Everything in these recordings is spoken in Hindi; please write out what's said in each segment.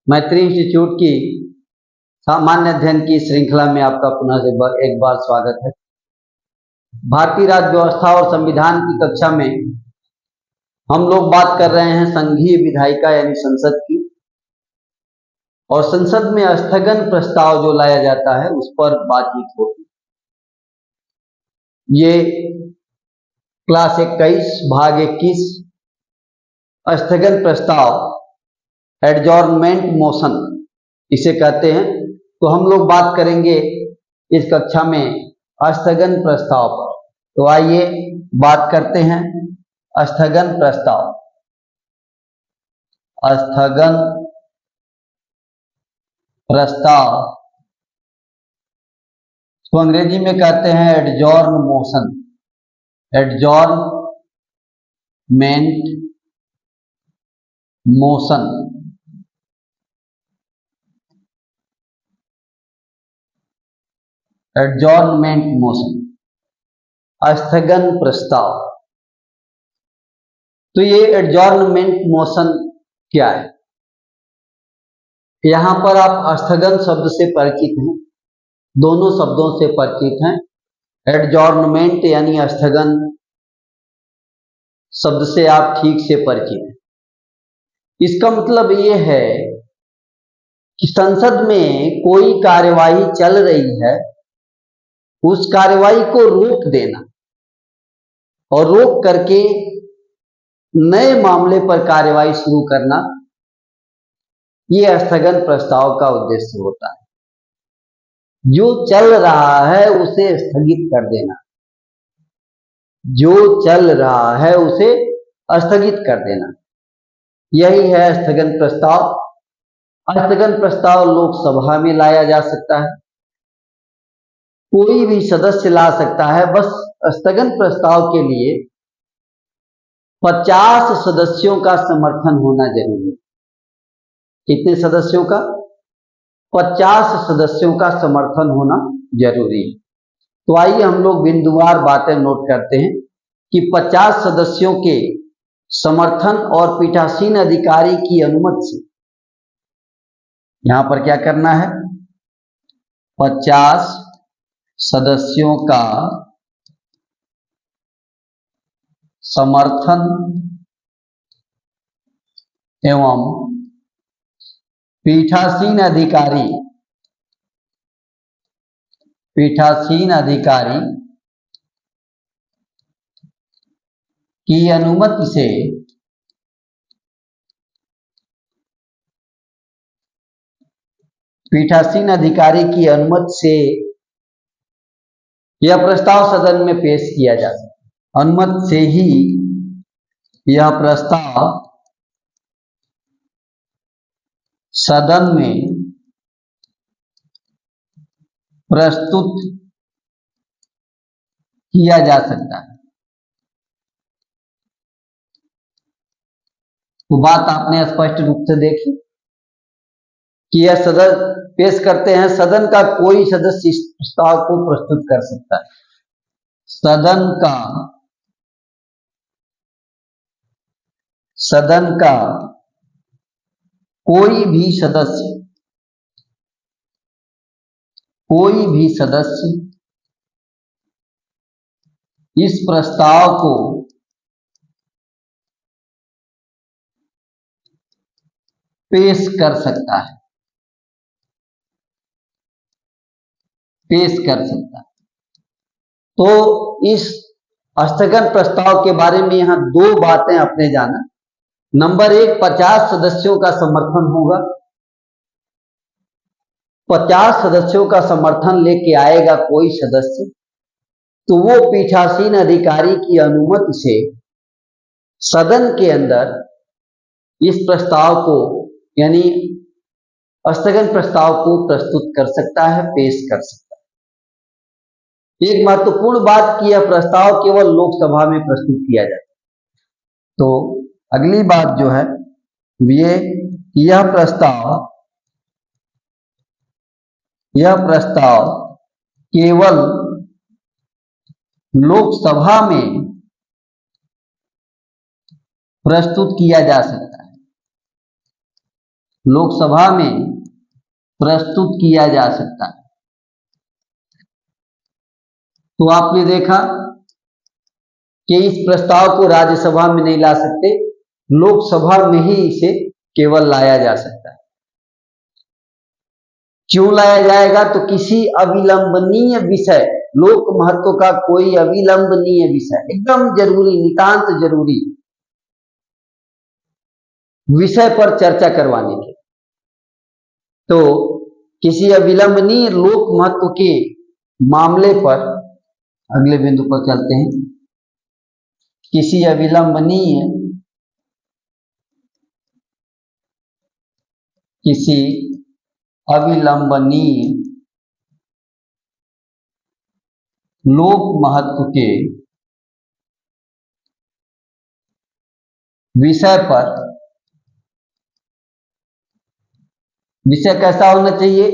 मैत्री इंस्टीट्यूट की सामान्य अध्ययन की श्रृंखला में आपका पुनः एक बार स्वागत है। भारतीय राज्य व्यवस्था और संविधान की कक्षा में हम लोग बात कर रहे हैं संघीय विधायिका यानी संसद की, और संसद में स्थगन प्रस्ताव जो लाया जाता है उस पर बातचीत होगी। ये क्लास 21 भाग 21 स्थगन प्रस्ताव एडजॉर्नमेंट मोशन इसे कहते हैं। तो हम लोग बात करेंगे इस कक्षा में स्थगन प्रस्ताव पर। तो आइए बात करते हैं स्थगन प्रस्ताव। स्थगन प्रस्ताव तो अंग्रेजी में कहते हैं adjourn motion, adjournment motion. Adjournment motion, स्थगन प्रस्ताव। तो ये एडजॉर्नमेंट मोशन क्या है? यहां पर आप स्थगन शब्द से परिचित हैं, दोनों शब्दों से परिचित हैं। एडजॉर्नमेंट यानी स्थगन शब्द से आप ठीक से परिचित हैं। इसका मतलब ये है कि संसद में कोई कार्यवाही चल रही है, उस कार्यवाही को रोक देना और रोक करके नए मामले पर कार्यवाही शुरू करना, ये स्थगन प्रस्ताव का उद्देश्य होता है। जो चल रहा है उसे स्थगित कर देना, जो चल रहा है उसे स्थगित कर देना, यही है स्थगन प्रस्ताव। स्थगन प्रस्ताव लोकसभा में लाया जा सकता है, कोई भी सदस्य ला सकता है। बस स्थगन प्रस्ताव के लिए 50 सदस्यों का समर्थन होना जरूरी है। कितने सदस्यों का? 50 सदस्यों का समर्थन होना जरूरी है। तो आइए हम लोग बिंदुवार बातें नोट करते हैं कि 50 सदस्यों के समर्थन और पीठासीन अधिकारी की अनुमति से यहां पर क्या करना है? 50 सदस्यों का समर्थन एवं पीठासीन अधिकारी की अनुमति से यह प्रस्ताव सदन में पेश किया जा सकता है। अनुमति से ही यह प्रस्ताव सदन में प्रस्तुत किया जा सकता है। तो बात आपने स्पष्ट रूप से देखी कि यह सदन पेश करते हैं, सदन का कोई सदस्य इस प्रस्ताव को प्रस्तुत कर सकता है। सदन का कोई भी सदस्य इस प्रस्ताव को पेश कर सकता है। तो इस स्थगन प्रस्ताव के बारे में यहां दो बातें अपने जाना। नंबर 1, 50 सदस्यों का समर्थन होगा। 50 सदस्यों का समर्थन लेके आएगा कोई सदस्य, तो वो पीठासीन अधिकारी की अनुमति से सदन के अंदर इस प्रस्ताव को यानी स्थगन प्रस्ताव को प्रस्तुत कर सकता है, पेश कर सकता है। एक महत्वपूर्ण बात कि यह प्रस्ताव केवल लोकसभा में प्रस्तुत किया जाता है। तो अगली बात जो है यह प्रस्ताव केवल लोकसभा में प्रस्तुत किया जा सकता है। लोकसभा में प्रस्तुत किया जा सकता है। तो आपने देखा कि इस प्रस्ताव को राज्यसभा में नहीं ला सकते, लोकसभा में ही इसे केवल लाया जा सकता है। क्यों लाया जाएगा? तो किसी अविलंबनीय विषय, लोक महत्व का कोई अविलंबनीय विषय, एकदम जरूरी, नितांत जरूरी विषय पर चर्चा करवाने के, तो किसी अविलंबनीय लोक महत्व के मामले पर, अगले बिंदु पर चलते हैं, किसी अविलंबनीय लोक महत्व के विषय पर, विषय कैसा होना चाहिए?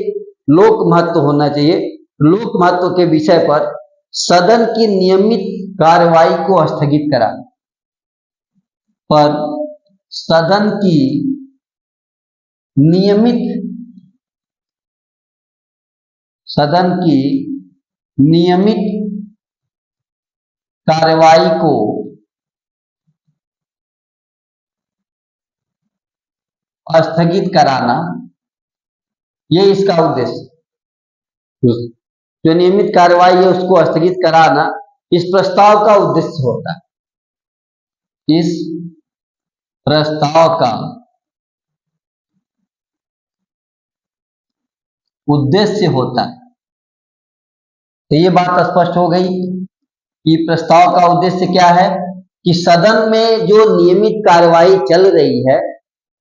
लोक महत्व होना चाहिए। लोक महत्व के विषय पर सदन की नियमित कार्यवाही को स्थगित कराना, पर सदन की नियमित कार्यवाही को स्थगित कराना, ये इसका उद्देश्य, जो नियमित कार्यवाही है उसको स्थगित कराना इस प्रस्ताव का उद्देश्य होता है। इस प्रस्ताव का उद्देश्य होता है। तो ये बात स्पष्ट हो गई कि प्रस्ताव का उद्देश्य क्या है कि सदन में जो नियमित कार्यवाही चल रही है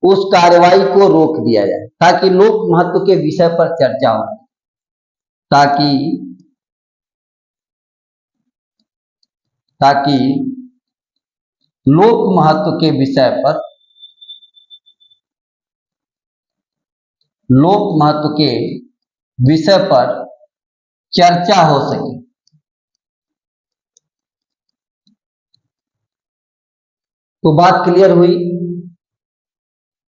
उस कार्यवाही को रोक दिया जाए, ताकि लोक महत्व के विषय पर चर्चा हो, ताकि लोक महत्व के विषय पर, लोक महत्व के विषय पर चर्चा हो सके। तो बात क्लियर हुई।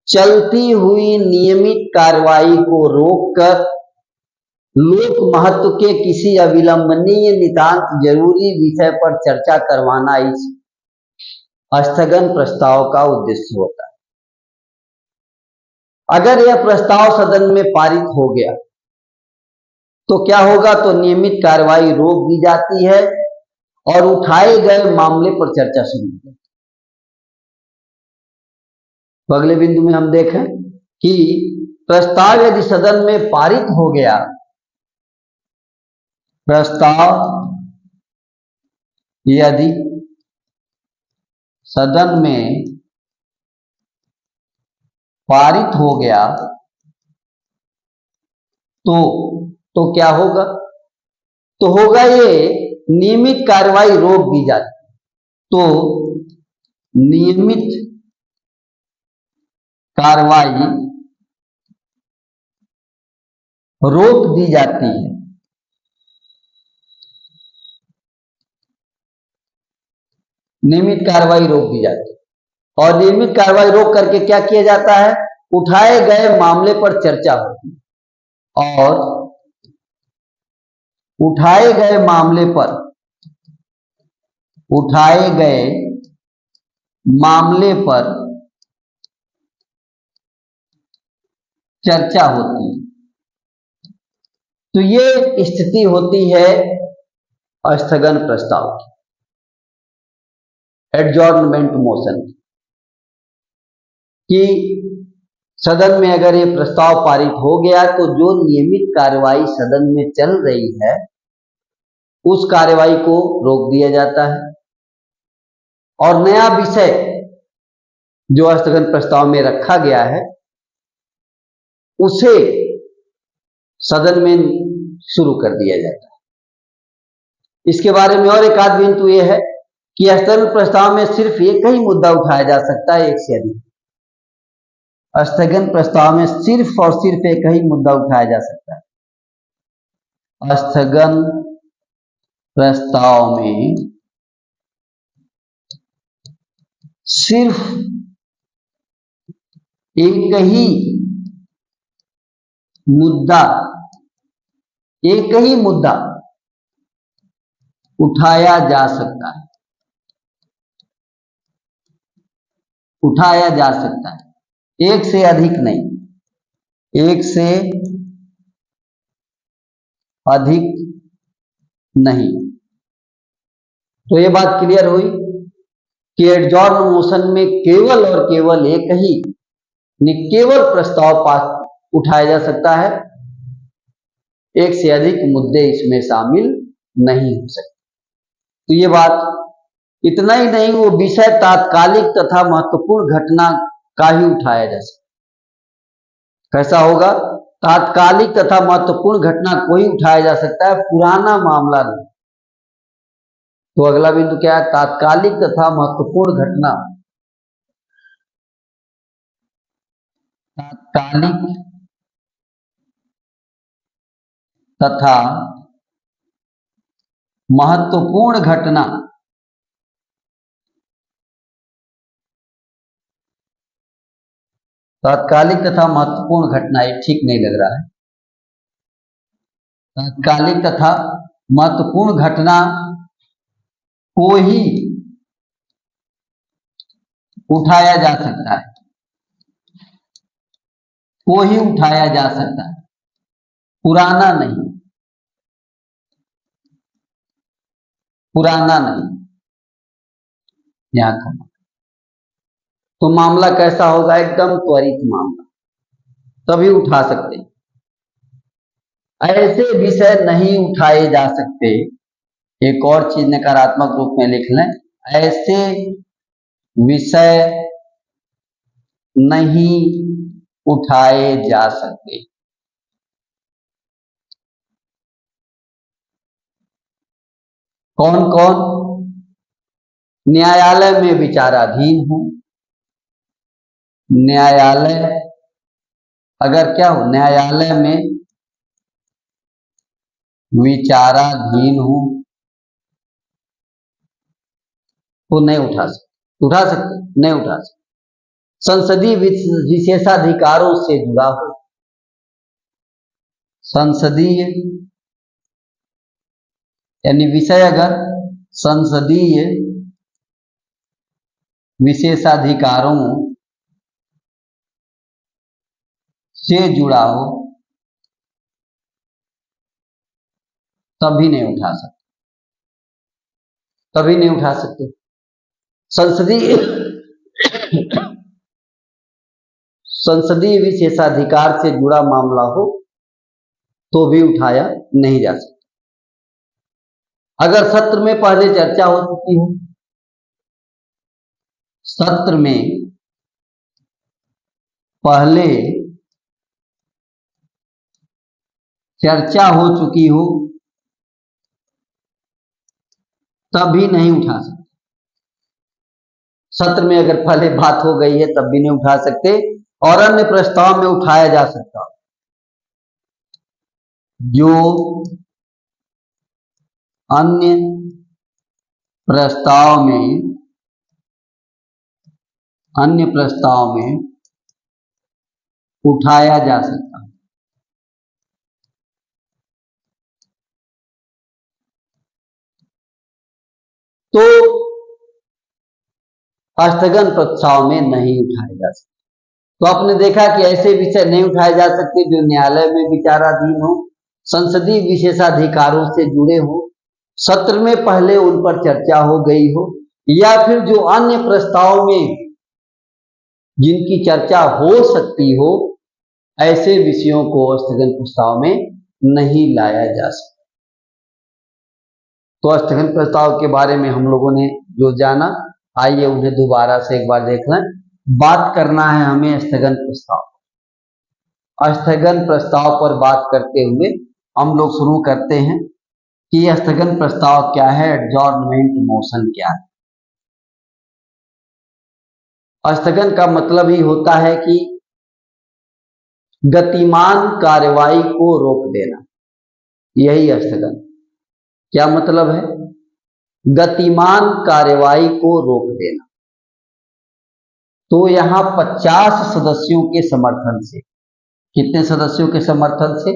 चलती हुई नियमित कार्यवाही को रोककर लोक महत्व के किसी अविलंबनीय नितांत जरूरी विषय पर चर्चा करवाना इस स्थगन प्रस्ताव का उद्देश्य होता है। अगर यह प्रस्ताव सदन में पारित हो गया तो क्या होगा? तो नियमित कार्यवाही रोक दी जाती है और उठाए गए मामले पर चर्चा शुरू होती है। तो अगले बिंदु में हम देखें कि प्रस्ताव यदि सदन में पारित हो गया, प्रस्ताव यदि सदन में पारित हो गया तो क्या होगा? तो होगा ये नियमित कार्यवाही रोक दी जाती, तो नियमित कार्रवाई रोक दी जाती है। नियमित कार्रवाई रोक दी जाती है और नियमित कार्रवाई रोक करके क्या किया जाता है? उठाए गए मामले पर चर्चा होती है और उठाए गए मामले पर चर्चा होती है। तो ये स्थिति होती है स्थगन प्रस्ताव की, एडजॉर्नमेंट मोशन की। सदन में अगर ये प्रस्ताव पारित हो गया तो जो नियमित कार्यवाही सदन में चल रही है उस कार्यवाही को रोक दिया जाता है और नया विषय जो स्थगन प्रस्ताव में रखा गया है उसे सदन में शुरू कर दिया जाता है। इसके बारे में और एक आध बिंदु यह है कि स्थगन प्रस्ताव में सिर्फ एक ही मुद्दा उठाया जा सकता है, एक से अधिक। स्थगन प्रस्ताव में सिर्फ और सिर्फ एक ही मुद्दा उठाया जा सकता है। स्थगन प्रस्ताव में सिर्फ एक ही मुद्दा, एक ही मुद्दा उठाया जा सकता है, उठाया जा सकता है, एक से अधिक नहीं, एक से अधिक नहीं। तो ये बात क्लियर हुई कि एडजॉर्न मोशन में केवल और केवल एक ही केवल प्रस्ताव पास उठाया जा सकता है, एक से अधिक मुद्दे इसमें शामिल नहीं हो सकते। तो ये बात, इतना ही नहीं, वो विषय तात्कालिक तथा महत्वपूर्ण घटना का ही उठाया जा सकता। कैसा होगा? तात्कालिक तथा महत्वपूर्ण घटना को ही उठाया जा सकता है, पुराना मामला नहीं। तो अगला बिंदु क्या है? तात्कालिक तथा महत्वपूर्ण घटना, तात्कालिक तथा महत्वपूर्ण घटना तात्कालिक तथा महत्वपूर्ण घटना, ये ठीक नहीं लग रहा है। तात्कालिक तथा महत्वपूर्ण घटना को ही उठाया जा सकता है, को ही उठाया जा सकता है, पुराना नहीं, पुराना नहीं। याद रखना। तो मामला कैसा होगा? एकदम त्वरित मामला, तभी उठा सकते। ऐसे विषय नहीं उठाए जा सकते, एक और चीज नकारात्मक रूप में लिख लें, ऐसे विषय नहीं उठाए जा सकते। कौन कौन? न्यायालय में विचाराधीन हो, न्यायालय, अगर क्या हो, न्यायालय में विचाराधीन हो तो नहीं उठा सकते। उठा सकते? नहीं उठा सकते। संसदीय विशेषाधिकारों से जुड़ा हो, संसदीय यानी विषय अगर संसदीय विशेषाधिकारों से जुड़ा हो तभी नहीं उठा सकते, तभी नहीं उठा सकते। संसदीय विशेषाधिकार से जुड़ा मामला हो तो भी उठाया नहीं जा सकता। अगर सत्र में पहले चर्चा हो चुकी हो, सत्र में पहले चर्चा हो चुकी हो तब भी नहीं उठा सकते। सत्र में अगर पहले बात हो गई है तब भी नहीं उठा सकते, और अन्य प्रस्ताव में उठाया जा सकता। जो अन्य प्रस्ताव में उठाया जा सकता। तो स्थगन प्रस्ताव में नहीं उठाए जा सकते। तो आपने देखा कि ऐसे विषय नहीं उठाए जा सकते जो न्यायालय में विचाराधीन हो, संसदीय विशेषाधिकारों से जुड़े हो, सत्र में पहले उन पर चर्चा हो गई हो, या फिर जो अन्य प्रस्ताव में जिनकी चर्चा हो सकती हो, ऐसे विषयों को स्थगन प्रस्ताव में नहीं लाया जा सकता। तो स्थगन प्रस्ताव के बारे में हम लोगों ने जो जाना, आइए उन्हें दोबारा से एक बार देख लें। बात करना है हमें स्थगन प्रस्ताव। स्थगन प्रस्ताव पर बात करते हुए हम लोग शुरू करते हैं कि यह स्थगन प्रस्ताव क्या है, एडजॉर्नमेंट मोशन क्या है। स्थगन का मतलब ही होता है कि गतिमान कार्रवाई को रोक देना, यही स्थगन। क्या मतलब है? गतिमान कार्रवाई को रोक देना। तो यहां 50 सदस्यों के समर्थन से कितने सदस्यों के समर्थन से?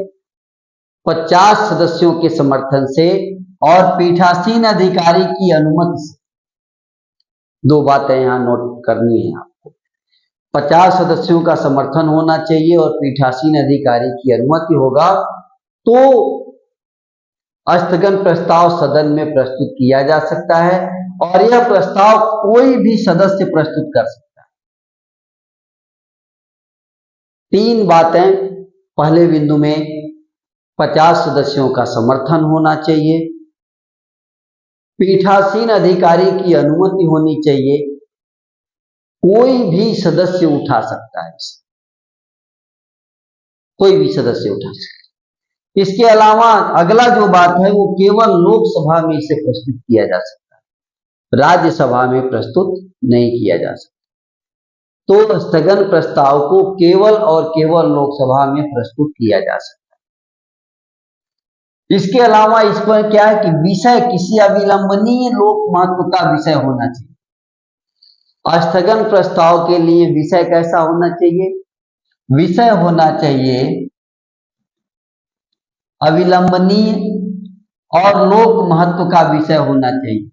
50 सदस्यों के समर्थन से और पीठासीन अधिकारी की अनुमति से। दो बातें यहां नोट करनी है आपको। 50 सदस्यों का समर्थन होना चाहिए और पीठासीन अधिकारी की अनुमति होगा तो स्थगन प्रस्ताव सदन में प्रस्तुत किया जा सकता है और यह प्रस्ताव कोई भी सदस्य प्रस्तुत कर सकता है। तीन बातें। पहले बिंदु में 50 सदस्यों का समर्थन होना चाहिए, पीठासीन अधिकारी की अनुमति होनी चाहिए, कोई भी सदस्य उठा सकता है, कोई भी सदस्य उठा सकता है। इसके अलावा अगला जो बात है वो केवल लोकसभा में इसे प्रस्तुत किया जा सकता है, राज्यसभा में प्रस्तुत नहीं किया जा सकता। तो स्थगन प्रस्ताव को केवल और केवल लोकसभा में प्रस्तुत किया जा सकता है। इसके अलावा इस पर क्या है कि विषय किसी अविलंबनीय लोक महत्व का विषय होना चाहिए। स्थगन प्रस्ताव के लिए विषय कैसा होना चाहिए? विषय होना चाहिए अविलंबनीय और लोक महत्व का विषय होना चाहिए।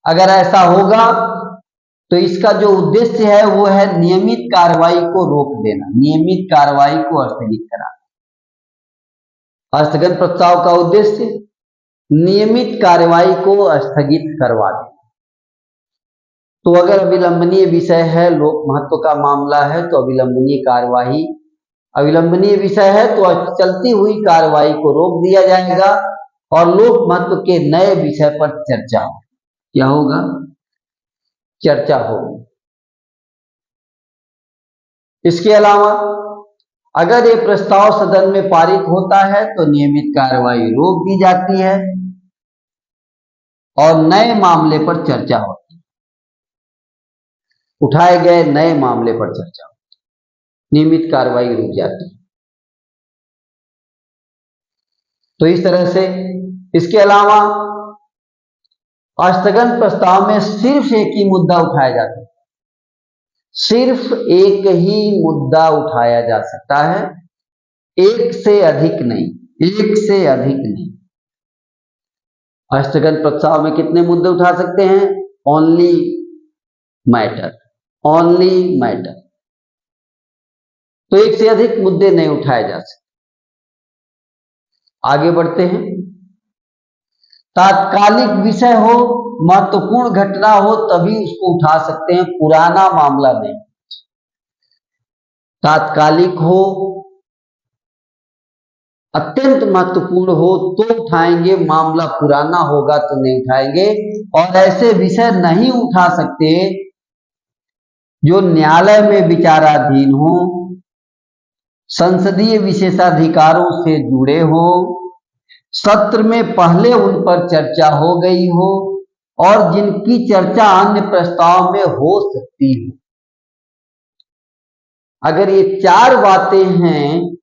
अगर ऐसा होगा तो इसका जो उद्देश्य है वो है नियमित कार्रवाई को रोक देना, नियमित कार्रवाई को स्थगित कराना। स्थगन प्रस्ताव का उद्देश्य नियमित कार्रवाई को स्थगित करवा देना। तो अगर अविलंबनीय विषय है, लोक महत्व का मामला है, तो अविलंबनीय कार्रवाई, अविलंबनीय विषय है तो चलती हुई कार्रवाई को रोक दिया जाएगा और लोक महत्व के नए विषय पर चर्चा होगी। क्या होगा? चर्चा होगी। इसके अलावा अगर ये प्रस्ताव सदन में पारित होता है तो नियमित कार्रवाई रोक दी जाती है और नए मामले पर चर्चा होती है। उठाए गए नए मामले पर चर्चा होती है, नियमित कार्रवाई रुक जाती है। तो इस तरह से इसके अलावा स्थगन प्रस्ताव में सिर्फ एक ही मुद्दा उठाया जाता है, सिर्फ एक ही मुद्दा उठाया जा सकता है, एक से अधिक नहीं, एक से अधिक नहीं। स्थगन प्रस्ताव में कितने मुद्दे उठा सकते हैं? Only matter, only matter. तो एक से अधिक मुद्दे नहीं उठाए जा सकते। आगे बढ़ते हैं। तात्कालिक विषय हो, महत्वपूर्ण घटना हो तभी उसको उठा सकते हैं, पुराना मामला नहीं। तात्कालिक हो, अत्यंत महत्वपूर्ण हो तो उठाएंगे, मामला पुराना होगा तो नहीं उठाएंगे। और ऐसे विषय नहीं उठा सकते जो न्यायालय में विचाराधीन हो, संसदीय विशेषाधिकारों से जुड़े हो, सत्र में पहले उन पर चर्चा हो गई हो और जिनकी चर्चा अन्य प्रस्ताव में हो सकती है। अगर ये चार बातें हैं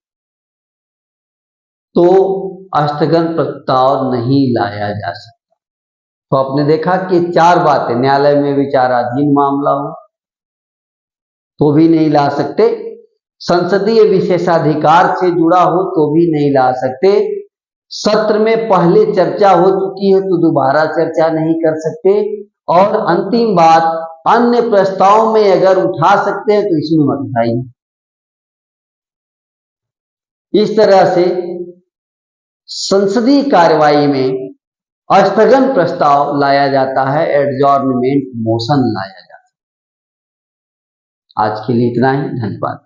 तो स्थगन प्रस्ताव नहीं लाया जा सकता। तो आपने देखा कि चार बातें, न्यायालय में विचाराधीन मामला हो तो भी नहीं ला सकते, संसदीय विशेषाधिकार से जुड़ा हो तो भी नहीं ला सकते, सत्र में पहले चर्चा हो चुकी है तो दोबारा चर्चा नहीं कर सकते, और अंतिम बात, अन्य प्रस्ताव में अगर उठा सकते हैं तो इसमें मत उठाइए। इस तरह से संसदीय कार्यवाही में स्थगन प्रस्ताव लाया जाता है, एडजॉर्नमेंट मोशन लाया जाता है। आज के लिए इतना ही, धन्यवाद।